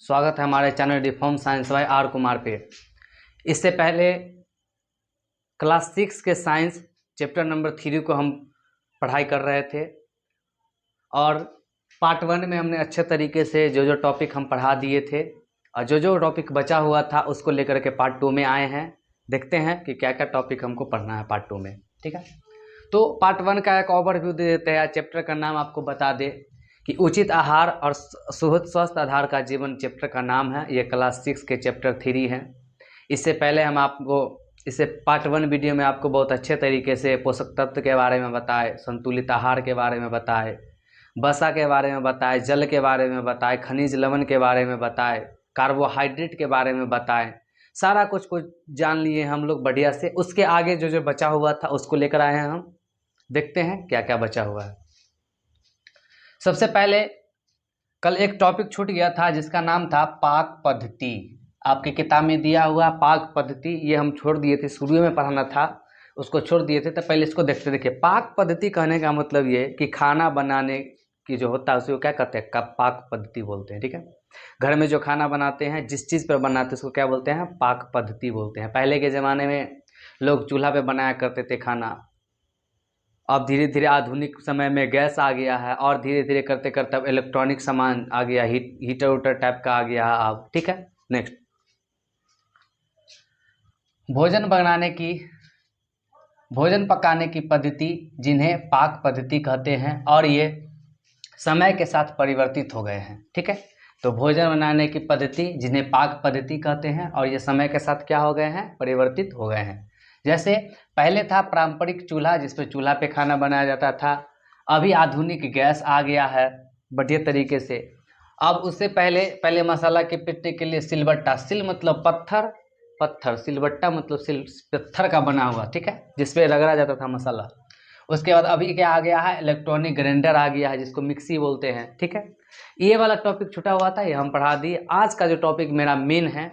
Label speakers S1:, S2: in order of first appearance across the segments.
S1: स्वागत है हमारे channel reform science by R Kumar पे। इससे पहले क्लास 6 के साइंस चैप्टर नंबर 3 को हम पढ़ाई कर रहे थे और पार्ट 1 में हमने अच्छे तरीके से जो टॉपिक हम पढ़ा दिए थे और जो टॉपिक बचा हुआ था उसको लेकर के पार्ट 2 में आए हैं। देखते हैं कि क्या क्या टॉपिक हमको पढ़ना है पार्ट 2 में। ठीक है, तो पार्ट 1 का एक ओवरव्यू दे देते हैं। चैप्टर का नाम आपको बता दे कि उचित आहार और स्वस्थ आधार का जीवन चैप्टर का नाम है। ये क्लास 6 के चैप्टर 3 है। इससे पहले हम आपको इसे पार्ट 1 वीडियो में आपको बहुत अच्छे तरीके से पोषक तत्व के बारे में बताए, संतुलित आहार के बारे में बताए, वसा के बारे में बताए, जल के बारे में बताए, खनिज लवण के बारे में बताए, कार्बोहाइड्रेट के बारे में बताए, सारा कुछ जान लिए हम लोग बढ़िया से। उसके आगे जो बचा हुआ था उसको लेकर आए हैं हम। देखते हैं क्या क्या बचा हुआ है। सबसे पहले कल एक टॉपिक छूट गया था जिसका नाम था पाक पद्धति। आपकी किताब में दिया हुआ पाक पद्धति, ये हम छोड़ दिए थे, शुरू में पढ़ाना था उसको छोड़ दिए थे। तो पहले इसको देखते। देखिए, पाक पद्धति कहने का मतलब ये कि खाना बनाने की जो होता है उसको क्या कहते हैं, पाक पद्धति बोलते हैं। ठीक है, घर में जो खाना बनाते हैं, जिस चीज़ पर बनाते हैं उसको क्या बोलते हैं, पाक पद्धति बोलते हैं। पहले के ज़माने में लोग चूल्हा पे बनाया करते थे खाना। अब धीरे धीरे आधुनिक समय में गैस आ गया है और धीरे धीरे करते करते अब इलेक्ट्रॉनिक सामान आ गया, हीटर उटर टाइप का आ गया है अब। ठीक है, नेक्स्ट, भोजन पकाने की पद्धति जिन्हें पाक पद्धति कहते हैं और ये समय के साथ परिवर्तित हो गए हैं। ठीक है, तो भोजन बनाने की पद्धति जिन्हें पाक पद्धति कहते हैं और ये समय के साथ क्या हो गए हैं, परिवर्तित हो गए हैं। जैसे पहले था पारंपरिक चूल्हा जिसपे चूल्हा पे खाना बनाया जाता था। अभी आधुनिक गैस आ गया है बढ़िया तरीके से। अब उससे पहले मसाला के पीसने के लिए सिलबट्टा, सिल मतलब पत्थर, सिलबट्टा मतलब पत्थर का बना हुआ, ठीक है, जिसपे रगड़ा जाता था मसाला। उसके बाद अभी क्या आ गया है, इलेक्ट्रॉनिक ग्राइंडर आ गया है जिसको मिक्सी बोलते हैं। ठीक है, ये वाला टॉपिक छूटा हुआ था, ये हम पढ़ा दिए। आज का जो टॉपिक मेरा मेन है,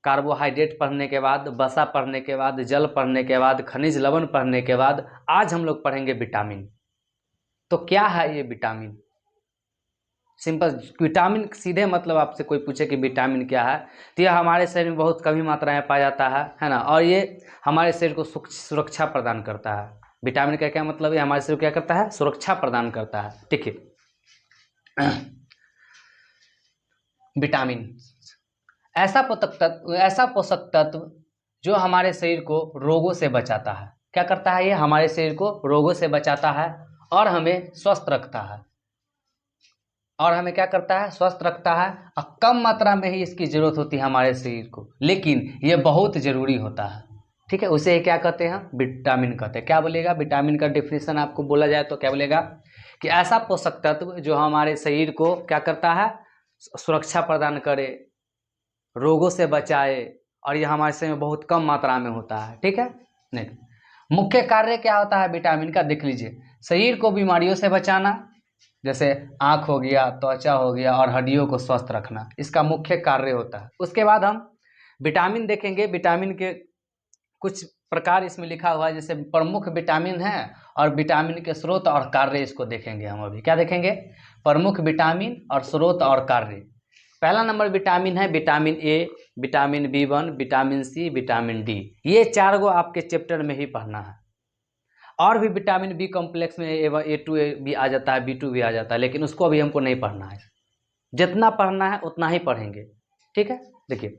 S1: कार्बोहाइड्रेट पढ़ने के बाद, वसा पढ़ने के बाद, जल पढ़ने के बाद, खनिज लवण पढ़ने के बाद आज हम लोग पढ़ेंगे विटामिन। तो क्या है ये विटामिन? सिंपल, विटामिन सीधे मतलब आपसे कोई पूछे कि विटामिन क्या है तो यह हमारे शरीर में बहुत कम ही मात्रा में पाया जाता है ना, और ये हमारे शरीर को सुरक्षा प्रदान करता है। विटामिन का क्या मतलब है, हमारे शरीर को क्या करता है, सुरक्षा प्रदान करता है। ठीक है, विटामिन ऐसा पोषक तत्व जो हमारे शरीर को रोगों से बचाता है। क्या करता है ये, हमारे शरीर को रोगों से बचाता है और हमें स्वस्थ रखता है। और हमें क्या करता है, स्वस्थ रखता है। और कम मात्रा में ही इसकी जरूरत होती है हमारे शरीर को, लेकिन ये बहुत जरूरी होता है। ठीक है, उसे क्या कहते हैं, विटामिन कहते हैं। क्या बोलेगा, विटामिन का डेफिनेशन आपको बोला जाए तो क्या बोलेगा कि ऐसा पोषक तत्व जो हमारे शरीर को क्या करता है, सुरक्षा प्रदान करे, रोगों से बचाए, और यह हमारे शरीर में बहुत कम मात्रा में होता है। ठीक है, नहीं, मुख्य कार्य क्या होता है विटामिन का, देख लीजिए। शरीर को बीमारियों से बचाना, जैसे आँख हो गया, त्वचा हो गया, और हड्डियों को स्वस्थ रखना, इसका मुख्य कार्य होता है। उसके बाद हम विटामिन देखेंगे। विटामिन के कुछ प्रकार इसमें लिखा हुआ है, जैसे प्रमुख विटामिन है और विटामिन के स्रोत और कार्य, इसको देखेंगे हम। अभी क्या देखेंगे, प्रमुख विटामिन और स्रोत और कार्य। पहला नंबर विटामिन है vitamin A, vitamin B1, vitamin C, vitamin D. ये 4 गो आपके चैप्टर में ही पढ़ना है। और भी विटामिन बी कॉम्प्लेक्स में A2 भी आ जाता है, B2 भी आ जाता है, लेकिन उसको अभी हमको नहीं पढ़ना है। जितना पढ़ना है उतना ही पढ़ेंगे। ठीक है, देखिए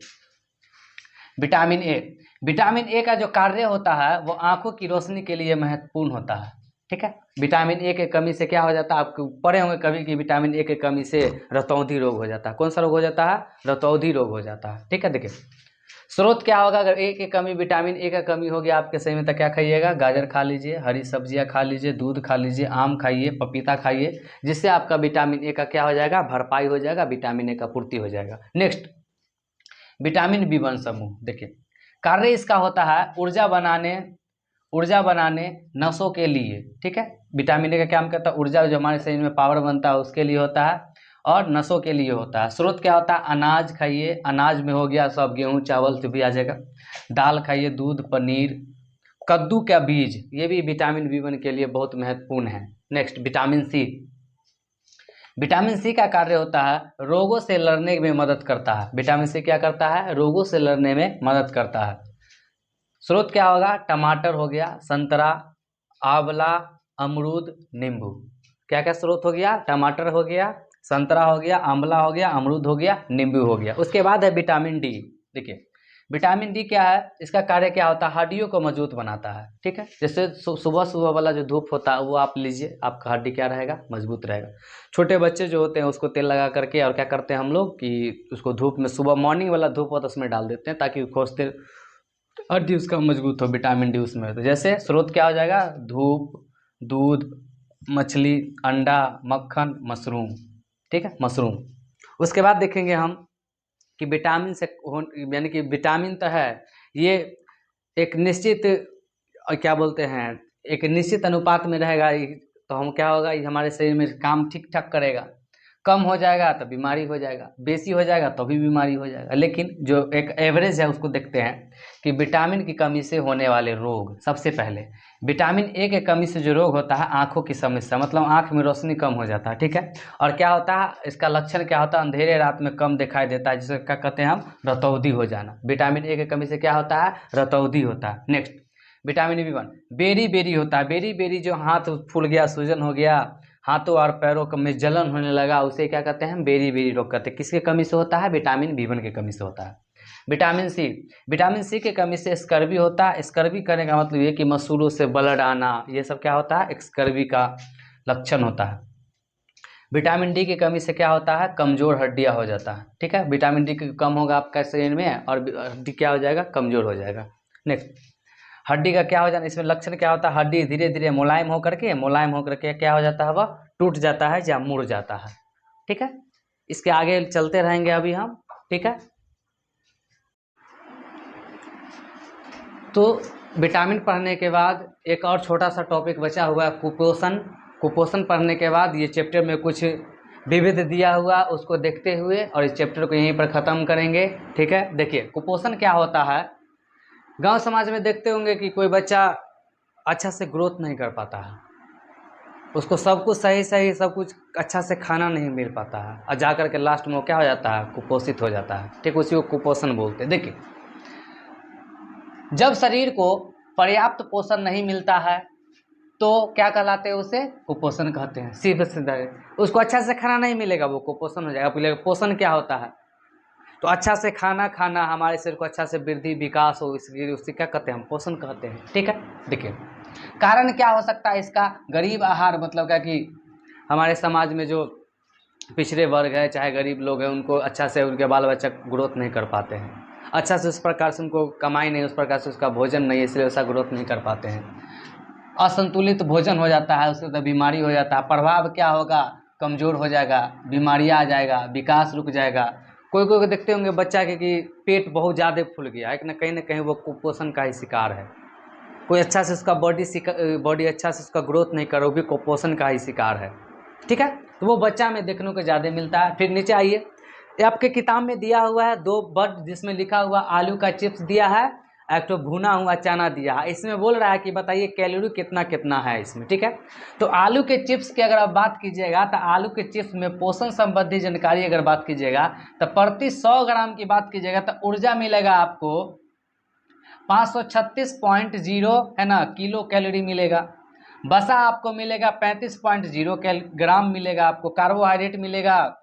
S1: विटामिन ए का जो कार्य होता है वो आंखों की रोशनी के लिए महत्वपूर्ण होता है। ठीक है, विटामिन ए के कमी से क्या हो जाता है, आपको पढ़े होंगे कभी कि विटामिन ए के कमी से रतौंधी रोग हो जाता है। कौन सा रोग हो जाता है, रतौंधी रोग हो जाता है। ठीक है, देखिए स्रोत क्या होगा, अगर ए की कमी, विटामिन ए का कमी हो गया आपके शरीर में तो क्या खाइएगा, गाजर खा लीजिए, हरी सब्जियां खा लीजिए, दूध खा लीजिए, आम खाइए, पपीता खाइए, जिससे आपका विटामिन ए का क्या हो जाएगा, भरपाई हो जाएगा, विटामिन ए का पूर्ति हो जाएगा। नेक्स्ट, विटामिन B1 समूह। देखिए कार्य इसका होता है ऊर्जा बनाने नसों के लिए। ठीक है, विटामिन ए का काम करता है, ऊर्जा जो हमारे शरीर में पावर बनता है उसके लिए होता है, और नसों के लिए होता है। स्रोत क्या होता है, अनाज खाइए, अनाज में हो गया सब, गेहूं चावल जो भी आ जाएगा, दाल खाइए, दूध, पनीर, कद्दू का बीज, ये भी विटामिन B1 के लिए बहुत महत्वपूर्ण है। Next, vitamin C. Vitamin C का कार्य होता है रोगों से लड़ने में मदद करता है। विटामिन सी क्या करता है? रोगों से लड़ने में मदद करता है। स्रोत क्या होगा? टमाटर हो गया, संतरा, आंवला, अमरूद, नींबू। क्या क्या स्रोत हो गया? टमाटर हो गया, संतरा हो गया, आंवला हो गया, अमरूद हो गया, नींबू हो गया। उसके बाद है विटामिन डी। देखिए विटामिन डी क्या है? इसका कार्य क्या होता है? हड्डियों को मजबूत बनाता है। ठीक है, जैसे सुबह सुबह वाला जो धूप होता है वो आप लीजिए, आपका हड्डी क्या रहेगा? मजबूत रहेगा। छोटे बच्चे जो होते हैं उसको तेल लगा करके और क्या करते हैं हम लोग कि उसको धूप में, सुबह मॉर्निंग वाला धूप होता है उसमें डाल देते हैं ताकि खोजते हड्डी उसका मजबूत हो, विटामिन डी उसमें हो। तो जैसे स्रोत क्या हो जाएगा? धूप, दूध, मछली, अंडा, मक्खन, मशरूम। ठीक है, मशरूम। उसके बाद देखेंगे हम कि विटामिन से यानी कि विटामिन तो है, ये एक निश्चित क्या बोलते हैं, एक निश्चित अनुपात में रहेगा, तो हम क्या होगा, ये हमारे शरीर में काम ठीक ठाक करेगा। कम हो जाएगा तो बीमारी हो जाएगा, बेसी हो जाएगा तो भी बीमारी हो जाएगा। लेकिन जो एक एवरेज है उसको देखते हैं कि विटामिन की कमी से होने वाले रोग। सबसे पहले विटामिन ए की कमी से जो रोग होता है, आँखों की समस्या, मतलब आँख में रोशनी कम हो जाता है। ठीक है, और क्या होता है, इसका लक्षण क्या होता है? अंधेरे रात में कम दिखाई देता है, जिसे क्या कहते हैं हम? रतौंधी हो जाना। विटामिन ए की कमी से क्या होता है? रतौंधी होता है। Next vitamin B one, beriberi होता है। बेरी बेरी जो हाथ फूल गया, सूजन हो गया, हाथों और पैरों में जलन होने लगा, उसे क्या कहते हैं? बेरी बेरी रोग कहते हैं। किसकी कमी से होता है? विटामिन बी वन की कमी से होता है। विटामिन सी, विटामिन सी की कमी से स्कर्वी होता है। स्कर्वी करने का मतलब ये कि मसूड़ों से ब्लड आना, ये सब क्या होता है? स्कर्वी का लक्षण होता है। विटामिन डी की कमी से क्या होता है? कमजोर हड्डियां हो जाता है। ठीक है, विटामिन डी कम होगा आपका शरीर में और हड्डी क्या हो जाएगा? कमजोर हो जाएगा। नेक्स्ट हड्डी का क्या हो जाना, इसमें लक्षण क्या होता है? हड्डी धीरे धीरे मुलायम होकर के क्या हो जाता है? वह टूट जाता है या मुड़ जाता है। ठीक है, इसके आगे चलते रहेंगे अभी हम। ठीक है, तो विटामिन पढ़ने के बाद एक और छोटा सा टॉपिक बचा हुआ है, कुपोषण। कुपोषण पढ़ने के बाद ये चैप्टर में कुछ विविध दिया हुआ, उसको देखते हुए और इस चैप्टर को यहीं पर ख़त्म करेंगे। ठीक है, देखिए कुपोषण क्या होता है। गांव समाज में देखते होंगे कि कोई बच्चा अच्छा से ग्रोथ नहीं कर पाता है, उसको सब कुछ सही सही सब कुछ अच्छा से खाना नहीं मिल पाता है और जा कर के लास्ट में वो क्या हो जाता है? कुपोषित हो जाता है। ठीक, उसी को कुपोषण बोलते हैं। देखिए जब शरीर को पर्याप्त पोषण नहीं मिलता है तो क्या कहलाते हैं? उसे कुपोषण कहते हैं। सीधे सीधा उसको अच्छा से खाना नहीं मिलेगा, वो कुपोषण हो जाएगा। पहले पोषण क्या होता है? तो अच्छा से खाना खाना, हमारे शरीर को अच्छा से वृद्धि विकास हो, इसलिए उसे क्या कहते हैं? हम पोषण कहते हैं। ठीक है, देखिए कारण क्या हो सकता है इसका? गरीब आहार, मतलब क्या कि हमारे समाज में जो पिछड़े वर्ग है, चाहे गरीब लोग हैं, उनको अच्छा से उनके बाल बच्चा ग्रोथ नहीं कर पाते हैं, अच्छा से उस प्रकार से उनको कमाई नहीं, उस प्रकार से उसका भोजन नहीं, इसलिए ऐसा ग्रोथ नहीं कर पाते हैं। असंतुलित भोजन हो जाता है, उससे तो बीमारी हो जाता है। प्रभाव क्या होगा? कमज़ोर हो जाएगा, बीमारियाँ आ जाएगा, विकास रुक जाएगा। कोई कोई को देखते होंगे बच्चा के कि पेट बहुत ज़्यादा फूल गया, एक न कहीं वो कुपोषण का ही शिकार है। कोई अच्छा से उसका बॉडी अच्छा से उसका ग्रोथ नहीं कर, वो भी कुपोषण का ही शिकार है। ठीक है, तो वो बच्चा में देखने को ज़्यादा मिलता है। फिर नीचे आइए, ये आपके किताब में दिया हुआ है 2 बर्ड, जिसमें लिखा हुआ आलू का चिप्स दिया है, एक तो भुना हुआ चना दिया है। इसमें बोल रहा है कि बताइए कैलोरी कितना कितना है इसमें। ठीक है, तो आलू के चिप्स की अगर आप बात कीजिएगा तो आलू के चिप्स में पोषण संबंधी जानकारी अगर बात कीजिएगा तो प्रति 100 ग्राम की बात कीजिएगा तो ऊर्जा मिलेगा आपको 536.0 है ना किलो कैलोरी मिलेगा। वसा आपको मिलेगा 35.0 ग्राम मिलेगा आपको। कार्बोहाइड्रेट मिलेगा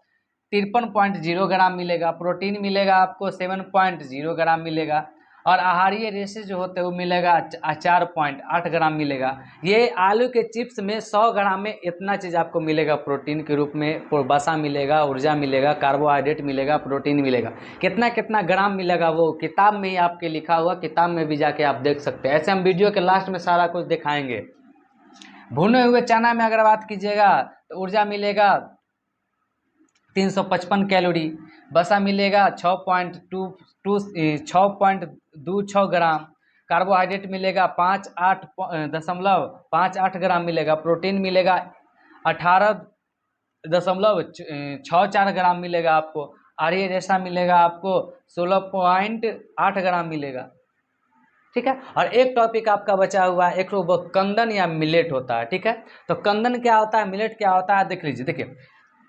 S1: 53.0 ग्राम मिलेगा। प्रोटीन मिलेगा आपको 7.0 ग्राम मिलेगा। और आहारीय रेशे जो होते हैं वो मिलेगा 4.8 ग्राम मिलेगा। ये आलू के चिप्स में 100 ग्राम में इतना चीज़ आपको मिलेगा, प्रोटीन के रूप में वसा मिलेगा, ऊर्जा मिलेगा, कार्बोहाइड्रेट मिलेगा, प्रोटीन मिलेगा। कितना कितना ग्राम मिलेगा वो किताब में ही आपके लिखा हुआ, किताब में भी जाके आप देख सकते हैं। ऐसे हम वीडियो के लास्ट में सारा कुछ दिखाएंगे। भुने हुए चना में अगर बात कीजिएगा तो ऊर्जा मिलेगा 355 कैलोरी। वसा मिलेगा 6.26 ग्राम। कार्बोहाइड्रेट मिलेगा 58.58 ग्राम मिलेगा। प्रोटीन मिलेगा 18.64 ग्राम मिलेगा आपको। आहारीय रेशा मिलेगा आपको 16.8 ग्राम मिलेगा। ठीक है, और एक टॉपिक आपका बचा हुआ है, एक वो कंदन या मिलेट होता है। ठीक है, तो कंदन क्या होता है, मिलेट क्या होता है, देख लीजिए। देखिए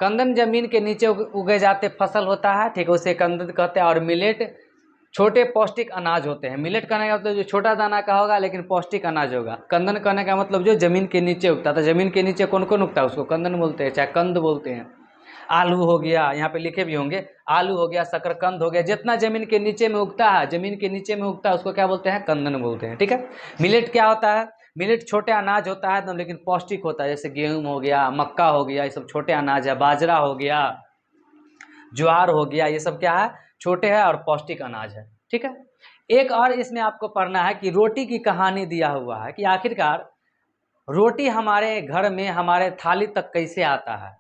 S1: कंदन जमीन के नीचे उगे जाते फसल होता है, ठीक है, उसे कंदन कहते हैं। और मिलेट छोटे पौष्टिक अनाज होते हैं। मिलेट कहने का मतलब जो छोटा दाना का होगा लेकिन पौष्टिक अनाज होगा। कंदन कहने का मतलब जो जमीन के नीचे उगता है। तो जमीन के नीचे कौन कौन उगता है उसको कंदन बोलते हैं, चाहे कंद बोलते हैं। आलू हो गया, यहाँ पे लिखे भी होंगे, आलू हो गया, शकरकंद हो गया, जितना जमीन के नीचे में उगता है, जमीन के नीचे में उगता है उसको क्या बोलते हैं, कंदन बोलते हैं, ठीक है। मिलेट क्या होता है, मिलेट छोटे अनाज होता है लेकिन पौष्टिक होता है। जैसे गेहूं हो गया, मक्का हो गया, ये सब छोटे अनाज है। बाजरा हो गया, ज्वार हो गया, ये सब क्या है, छोटे हैं और पौष्टिक अनाज है, ठीक है। एक और इसमें आपको पढ़ना है कि रोटी की कहानी दिया हुआ है कि आखिरकार रोटी हमारे घर में हमारे थाली तक कैसे आता है,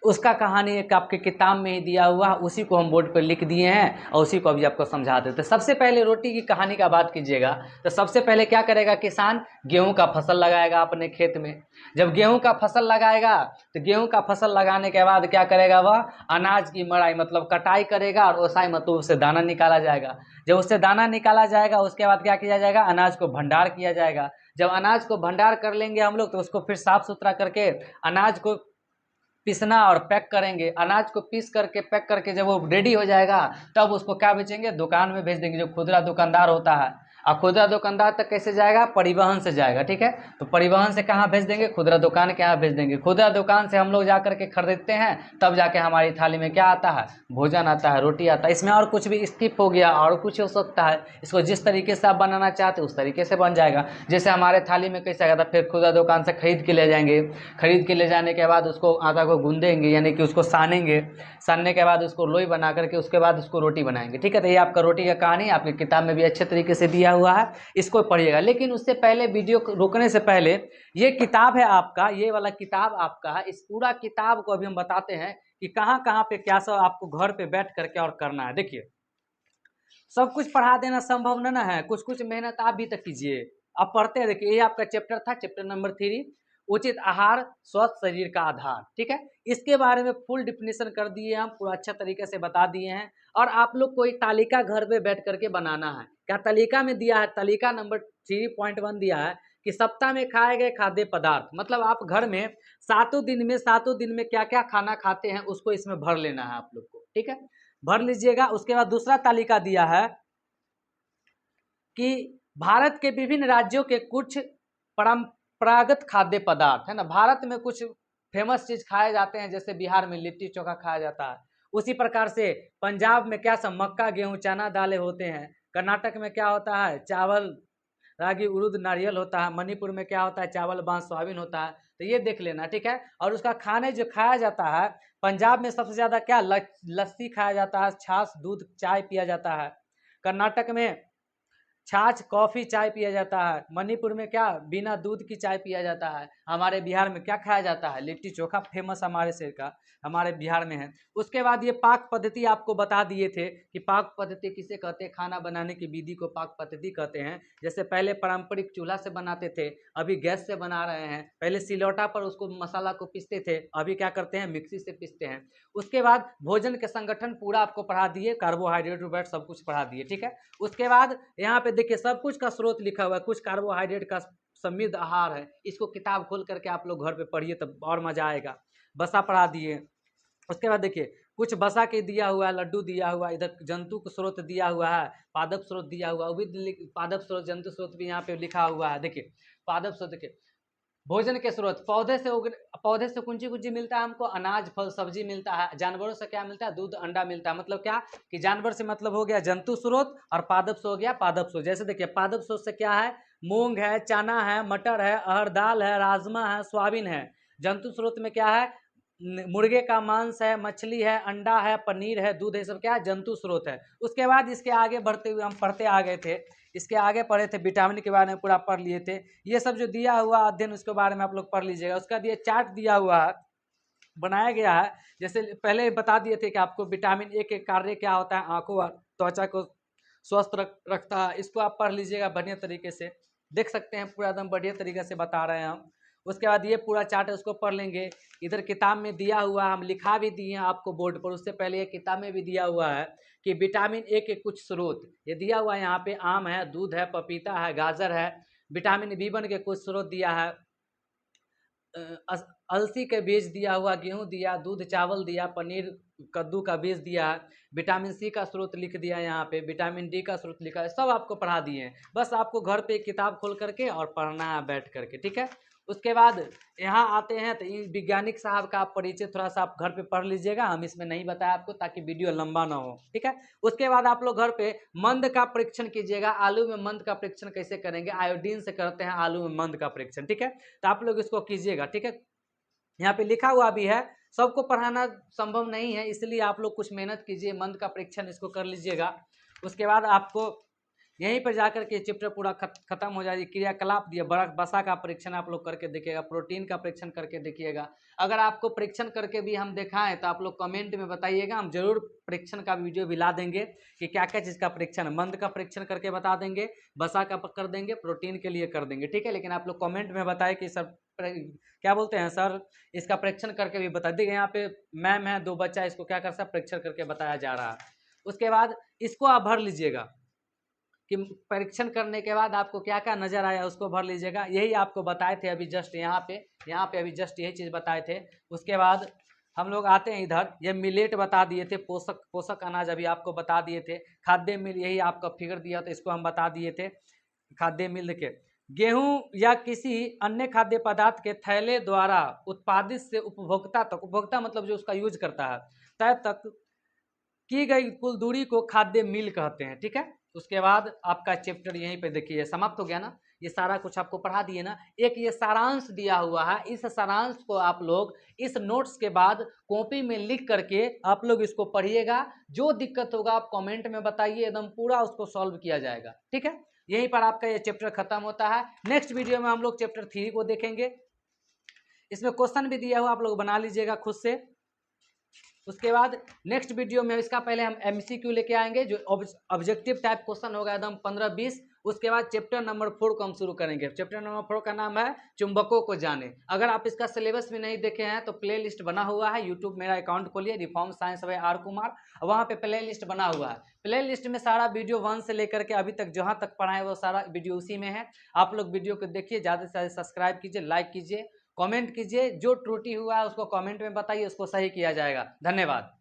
S1: उसका कहानी एक आपके किताब में ही दिया हुआ है, उसी को हम बोर्ड पर लिख दिए हैं और उसी को अभी आपको समझा देते हैं। सबसे पहले रोटी की कहानी का बात कीजिएगा तो सबसे पहले क्या करेगा किसान, गेहूं का फसल लगाएगा अपने खेत में। जब गेहूं का फसल लगाएगा तो गेहूं का फसल लगाने के बाद क्या करेगा, वह अनाज की मड़ाई मतलब कटाई करेगा और ओसाई मतलब उससे दाना निकाला जाएगा। जब उससे दाना निकाला जाएगा उसके बाद क्या किया जाएगा, अनाज को भंडार किया जाएगा। जब अनाज को भंडार कर लेंगे हम लोग तो उसको फिर साफ सुथरा करके अनाज को पीसना और पैक करेंगे। अनाज को पीस करके पैक करके जब वो रेडी हो जाएगा तब उसको क्या बेचेंगे, दुकान में भेज देंगे। जो खुदरा दुकानदार होता है, और खुदरा दुकानदार तक कैसे जाएगा, परिवहन से जाएगा, ठीक है। तो परिवहन से कहाँ भेज देंगे, खुदरा दुकान के यहाँ भेज देंगे। खुदरा दुकान से हम लोग जा करके खरीदते हैं, तब जाके हमारी थाली में क्या आता है, भोजन आता है, रोटी आता है। इसमें और कुछ भी स्किप हो गया और कुछ हो सकता है, इसको जिस तरीके से आप बनाना चाहते उस तरीके से बन जाएगा। जैसे हमारे थाली में कैसे आएगा, फिर खुदरा दुकान से खरीद के ले जाएंगे। खरीद के ले जाने के बाद उसको आटा को गूंदेंगे यानी कि उसको सानेंगे। सानने के बाद उसको लोई बना करके उसके बाद उसको रोटी बनाएंगे, ठीक है। तो ये आपका रोटी का कहानी आपकी किताब में भी अच्छे तरीके से दिया हुआ है, इसको पढ़िएगा। लेकिन उससे पहले वीडियो रोकने से पहले ये किताब है आपका, ये वाला किताब आपका है, इस पूरा किताब को अभी हम बताते हैं कि कहाँ कहाँ पे क्या सब आपको घर पे बैठ करके और करना है। देखिए सब कुछ पढ़ा देना संभव न है, कुछ कुछ मेहनत आप भी तक कीजिए। आप पढ़ते हैं, देखिए ये आपका चैप्टर था, चैप्टर नंबर 3, उचित आहार स्वस्थ शरीर का आधार, ठीक है। इसके बारे में फुल डिफिनेशन कर दिए हम, पूरा अच्छा तरीके से बता दिए हैं। और आप लोग को एक तालिका घर पे बैठ करके बनाना है। क्या तालिका में दिया है, तालिका नंबर 3.1 दिया है कि सप्ताह में खाए गए खाद्य पदार्थ, मतलब आप घर में सातों दिन में क्या क्या खाना खाते हैं उसको इसमें भर लेना है आप लोग को, ठीक है, भर लीजिएगा। उसके बाद दूसरा तालिका दिया है कि भारत के विभिन्न राज्यों के कुछ परंपरागत खाद्य पदार्थ है ना, भारत में कुछ फेमस चीज खाए जाते हैं। जैसे बिहार में लिट्टी चोखा खाया जाता है, उसी प्रकार से पंजाब में क्या सब मक्का गेहूं चना दालें होते हैं। कर्नाटक में क्या होता है, चावल रागी उड़द नारियल होता है। मणिपुर में क्या होता है, चावल बांस सोयाबीन होता है। तो ये देख लेना, ठीक है। और उसका खाने जो खाया जाता है, पंजाब में सबसे ज्यादा क्या लस्सी खाया जाता है, छाछ दूध चाय पिया जाता है। कर्नाटक में छाछ कॉफी चाय पिया जाता है। मणिपुर में क्या, बिना दूध की चाय पिया जाता है। हमारे बिहार में क्या खाया जाता है, लिट्टी चोखा फेमस हमारे शहर का, हमारे बिहार में है। उसके बाद ये पाक पद्धति आपको बता दिए थे कि पाक पद्धति किसे कहते हैं, खाना बनाने की विधि को पाक पद्धति कहते हैं। जैसे पहले पारंपरिक चूल्हा से बनाते थे, अभी गैस से बना रहे हैं। पहले सिलौटा पर उसको मसाला को पीसते थे, अभी क्या करते हैं, मिक्सी से पीसते हैं। उसके बाद भोजन के संगठन पूरा आपको पढ़ा दिए, कार्बोहाइड्रेट वैट सब कुछ पढ़ा दिए, ठीक है। उसके बाद यहाँ पे देखिए सब कुछ का स्रोत लिखा हुआ है, कुछ कार्बोहाइड्रेट का समृद्ध आहार है। इसको किताब खोल करके आप लोग घर पे पढ़िए तब और मजा आएगा। बसा पढ़ा दिए। उसके बाद देखिए कुछ बसा के दिया हुआ है, लड्डू दिया हुआ है, इधर जंतु को स्रोत दिया हुआ है, पादप स्रोत दिया हुआ है, वो भी पादप स्रोत जंतु स्रोत भी यहाँ पे लिखा हुआ है। देखिए पादप स्रोत, देखिए भोजन के स्रोत पौधे से कुंजी कुंजी मिलता है हमको, अनाज फल सब्जी मिलता है। जानवरों से क्या मिलता है, दूध अंडा मिलता है। मतलब क्या कि जानवर से मतलब हो गया जंतु स्रोत और पादप से हो गया पादप स्रोत। जैसे देखिए पादप स्रोत से क्या है, मूंग है, चना है, मटर है, अरहर दाल है, राजमा है, सोयाबीन है। जंतु स्रोत में क्या है, मुर्गे का मांस है, मछली है, अंडा है, पनीर है, दूध है, सब क्या है, जंतु स्रोत है। उसके बाद इसके आगे बढ़ते हुए हम पढ़ते आ गए थे, इसके आगे पढ़े थे, विटामिन के बारे में पूरा पढ़ लिए थे। ये सब जो दिया हुआ अध्ययन उसके बारे में आप लोग पढ़ लीजिएगा। उसका दिए चार्ट दिया हुआ है, बनाया गया है। जैसे पहले बता दिए थे कि आपको विटामिन ए के कार्य क्या होता है, आंखों और त्वचा को स्वस्थ रखता है। इसको आप पढ़ लीजिएगा बढ़िया तरीके से, देख सकते हैं पूरा एकदम बढ़िया तरीके से बता रहे हैं हम। उसके बाद ये पूरा चार्ट है उसको पढ़ लेंगे। इधर किताब में दिया हुआ हम लिखा भी दिए हैं आपको बोर्ड पर, उससे पहले ये किताब में भी दिया हुआ है कि विटामिन ए के कुछ स्रोत ये दिया हुआ है। यहाँ पे आम है, दूध है, पपीता है, गाजर है। विटामिन B1 के कुछ स्रोत दिया है, अलसी के बीज दिया हुआ, गेहूं दिया, दूध चावल दिया, पनीर कद्दू का बीज दिया, विटामिन सी का स्रोत लिख दिया, यहाँ पे विटामिन डी का स्रोत लिखा है, सब आपको पढ़ा दिए हैं। बस आपको घर पे एक किताब खोल करके और पढ़ना है बैठ करके, ठीक है। उसके बाद यहाँ आते हैं तो वैज्ञानिक साहब का आप परिचय थोड़ा सा आप घर पे पढ़ लीजिएगा, हम इसमें नहीं बताया आपको ताकि वीडियो लंबा ना हो, ठीक है। उसके बाद आप लोग घर पे मंद का परीक्षण कीजिएगा। आलू में मंद का परीक्षण कैसे करेंगे, आयोडीन से करते हैं आलू में मंद का परीक्षण, ठीक है। तो आप लोग इसको कीजिएगा, ठीक है। यहाँ पे लिखा हुआ भी है, सबको पढ़ाना संभव नहीं है, इसलिए आप लोग कुछ मेहनत कीजिए, मंद का परीक्षण इसको कर लीजिएगा। उसके बाद आपको यहीं पर जाकर के चैप्टर पूरा खत्म हो जाएगी। क्रियाकलाप दिया, बड़ा बसा का परीक्षण आप लोग करके देखिएगा, प्रोटीन का परीक्षण करके देखिएगा। अगर आपको परीक्षण करके भी हम दिखाएं तो आप लोग कमेंट में बताइएगा, हम जरूर परीक्षण का वीडियो भी ला देंगे कि क्या क्या चीज़ का परीक्षण, मंद का परीक्षण करके बता देंगे, बसा का कर देंगे, प्रोटीन के लिए कर देंगे, ठीक है। लेकिन आप लोग कमेंट में बताएं कि सर क्या बोलते हैं सर, इसका परीक्षण करके भी बता देंगे। यहाँ पे मैम है, 2 बच्चा, इसको क्या कर सकता परीक्षण करके बताया जा रहा है। उसके बाद इसको आप भर लीजिएगा कि परीक्षण करने के बाद आपको क्या क्या नजर आया, उसको भर लीजिएगा। यही आपको बताए थे अभी जस्ट यहाँ पे अभी जस्ट यही चीज़ बताए थे। उसके बाद हम लोग आते हैं इधर, ये मिलेट बता दिए थे, पोषक अनाज अभी आपको बता दिए थे। खाद्य मिल, यही आपका फिगर दिया था, इसको हम बता दिए थे। खाद्य मिल के गेहूं या किसी अन्य खाद्य पदार्थ के थैले द्वारा उत्पादित से उपभोक्ता तक, उपभोक्ता मतलब जो उसका यूज करता है, तय तक की गई कुल दूरी को खाद्य मील कहते हैं, ठीक है। उसके बाद आपका चैप्टर यहीं पे देखिए समाप्त हो गया ना, ये सारा कुछ आपको पढ़ा दिए ना। एक ये सारांश दिया हुआ है, इस सारांश को आप लोग इस नोट्स के बाद कॉपी में लिख करके आप लोग इसको पढ़िएगा। जो दिक्कत होगा आप कमेंट में बताइए, एकदम पूरा उसको सॉल्व किया जाएगा, ठीक है। यहीं पर आपका ये चैप्टर खत्म होता है। नेक्स्ट वीडियो में हम लोग चैप्टर 3 को देखेंगे। इसमें क्वेश्चन भी दिया हुआ, आप लोग बना लीजिएगा खुद से। उसके बाद नेक्स्ट वीडियो में इसका पहले हम एमसीक्यू लेके आएंगे, जो ऑब्जेक्टिव टाइप क्वेश्चन होगा एकदम 15-20। उसके बाद चैप्टर नंबर 4 को हम शुरू करेंगे। चैप्टर नंबर 4 का नाम है चुंबकों को जाने। अगर आप इसका सिलेबस भी नहीं देखे हैं तो प्ले लिस्ट बना हुआ है, यूट्यूब मेरा अकाउंट खोलिए, reform science by R Kumar, वहाँ पे प्ले लिस्ट बना हुआ है। प्ले लिस्ट में सारा वीडियो 1 से लेकर के अभी तक जहाँ तक पढ़ा है वो सारा वीडियो उसी में है। आप लोग वीडियो को देखिए, ज़्यादा से ज़्यादा सब्सक्राइब कीजिए, लाइक कीजिए, कमेंट कीजिए। जो त्रुटि हुआ है उसको कमेंट में बताइए, उसको सही किया जाएगा। धन्यवाद।